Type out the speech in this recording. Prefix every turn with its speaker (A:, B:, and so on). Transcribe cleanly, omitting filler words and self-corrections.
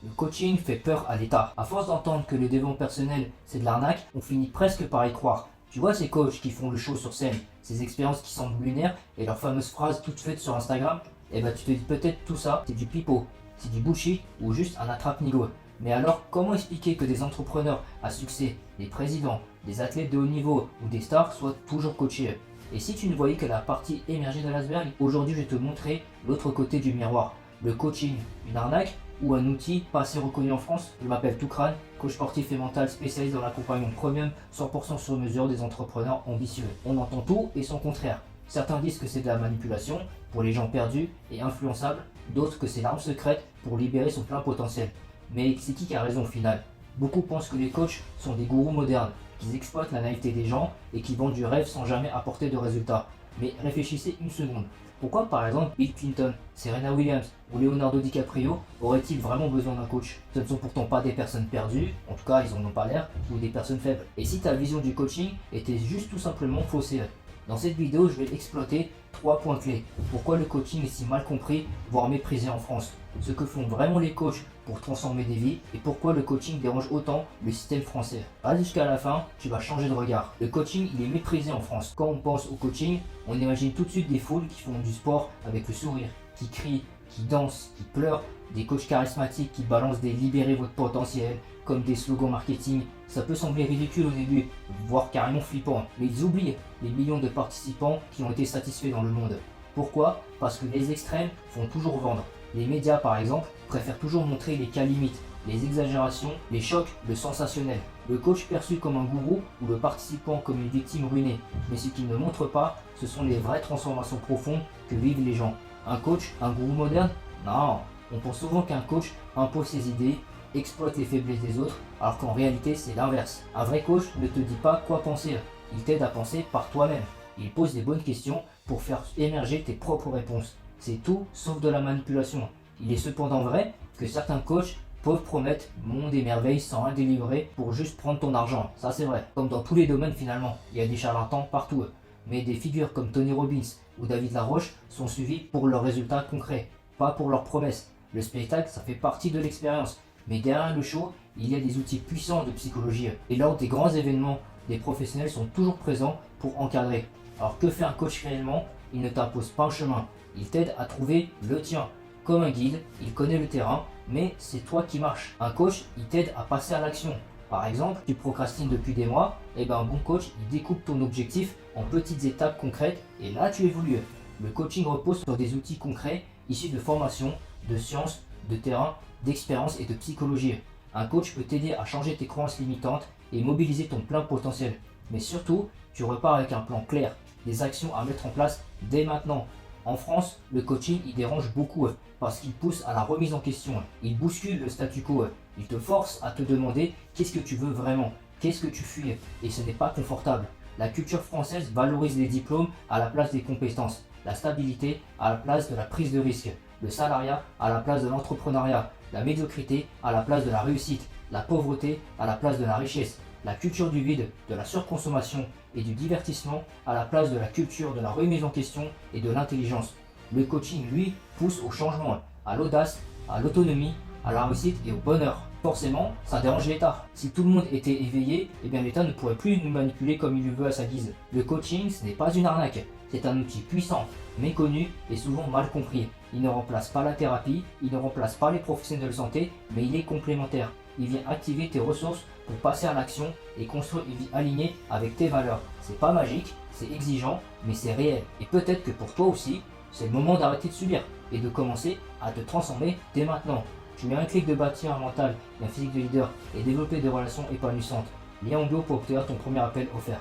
A: Le coaching fait peur à l'État. À force d'entendre que le développement personnel c'est de l'arnaque, on finit presque par y croire. Tu vois ces coachs qui font le show sur scène, ces expériences qui semblent lunaires et leurs fameuses phrases toutes faites sur Instagram, eh ben tu te dis peut-être tout ça, c'est du pipeau, c'est du bullshit ou juste un attrape-nigo. Mais alors, comment expliquer que des entrepreneurs à succès, des présidents, des athlètes de haut niveau ou des stars soient toujours coachés? Et si tu ne voyais que la partie émergée de l'iceberg, aujourd'hui je vais te montrer l'autre côté du miroir. Le coaching, une arnaque ou un outil pas assez reconnu en France? Je m'appelle Toukran, coach sportif et mental spécialiste dans l'accompagnement premium 100% sur mesure des entrepreneurs ambitieux. On entend tout et son contraire. Certains disent que c'est de la manipulation pour les gens perdus et influençables, d'autres que c'est l'arme secrète pour libérer son plein potentiel. Mais c'est qui a raison au final? Beaucoup pensent que les coachs sont des gourous modernes, qu'ils exploitent la naïveté des gens et qui vendent du rêve sans jamais apporter de résultats. Mais réfléchissez une seconde. Pourquoi par exemple Bill Clinton, Serena Williams ou Leonardo DiCaprio auraient-ils vraiment besoin d'un coach? Ce ne sont pourtant pas des personnes perdues, en tout cas ils en ont pas l'air, ou des personnes faibles. Et si ta vision du coaching était juste tout simplement faussée? Dans cette vidéo, je vais exploiter 3 points clés. Pourquoi le coaching est si mal compris, voire méprisé en France. Ce que font vraiment les coachs pour transformer des vies et pourquoi le coaching dérange autant le système français. Reste jusqu'à la fin, tu vas changer de regard. Le coaching, il est méprisé en France. Quand on pense au coaching, on imagine tout de suite des foules qui font du sport avec le sourire, qui crient, qui dansent, qui pleurent, des coachs charismatiques qui balancent des libérez votre potentiel, comme des slogans marketing. Ça peut sembler ridicule au début, voire carrément flippant, mais ils oublient les millions de participants qui ont été satisfaits dans le monde. Pourquoi? Parce que les extrêmes font toujours vendre. Les médias par exemple préfèrent toujours montrer les cas limites, les exagérations, les chocs, le sensationnel. Le coach perçu comme un gourou ou le participant comme une victime ruinée. Mais ce qu'il ne montre pas, ce sont les vraies transformations profondes que vivent les gens. Un coach, un gourou moderne? Non, on pense souvent qu'un coach impose ses idées, exploite les faiblesses des autres, alors qu'en réalité c'est l'inverse. Un vrai coach ne te dit pas quoi penser, il t'aide à penser par toi-même. Il pose des bonnes questions pour faire émerger tes propres réponses. C'est tout sauf de la manipulation. Il est cependant vrai que certains coachs peuvent promettre monde et merveilles sans rien délivrer pour juste prendre ton argent. Ça c'est vrai. Comme dans tous les domaines finalement, il y a des charlatans partout. Mais des figures comme Tony Robbins ou David Laroche sont suivis pour leurs résultats concrets, pas pour leurs promesses. Le spectacle, ça fait partie de l'expérience. Mais derrière le show, il y a des outils puissants de psychologie. Et lors des grands événements, des professionnels sont toujours présents pour encadrer. Alors que fait un coach réellement? Il ne t'impose pas un chemin. Il t'aide à trouver le tien. Comme un guide, il connaît le terrain, mais c'est toi qui marches. Un coach, il t'aide à passer à l'action. Par exemple, tu procrastines depuis des mois, et un bon coach, il découpe ton objectif en petites étapes concrètes, et là tu évolues. Le coaching repose sur des outils concrets issus de formation, de sciences, de terrain, d'expérience et de psychologie. Un coach peut t'aider à changer tes croyances limitantes et mobiliser ton plein potentiel. Mais surtout, tu repars avec un plan clair, des actions à mettre en place dès maintenant. En France, le coaching il dérange beaucoup parce qu'il pousse à la remise en question. Il bouscule le statu quo. Il te force à te demander qu'est-ce que tu veux vraiment, qu'est-ce que tu fuis. Et ce n'est pas confortable. La culture française valorise les diplômes à la place des compétences, la stabilité à la place de la prise de risque, le salariat à la place de l'entrepreneuriat, la médiocrité à la place de la réussite, la pauvreté à la place de la richesse, la culture du vide, de la surconsommation et du divertissement à la place de la culture de la remise en question et de l'intelligence. Le coaching, lui, pousse au changement, à l'audace, à l'autonomie, à la réussite et au bonheur. Forcément, ça dérange l'État. Si tout le monde était éveillé, eh bien l'État ne pourrait plus nous manipuler comme il le veut à sa guise. Le coaching, ce n'est pas une arnaque. C'est un outil puissant, méconnu et souvent mal compris. Il ne remplace pas la thérapie, il ne remplace pas les professionnels de santé, mais il est complémentaire. Il vient activer tes ressources pour passer à l'action et construire une vie alignée avec tes valeurs. C'est pas magique, c'est exigeant, mais c'est réel. Et peut-être que pour toi aussi, c'est le moment d'arrêter de subir et de commencer à te transformer dès maintenant. Tu mets un clic de bâtir un mental et un physique de leader et développer des relations épanouissantes. Lien en bio pour obtenir ton premier appel offert.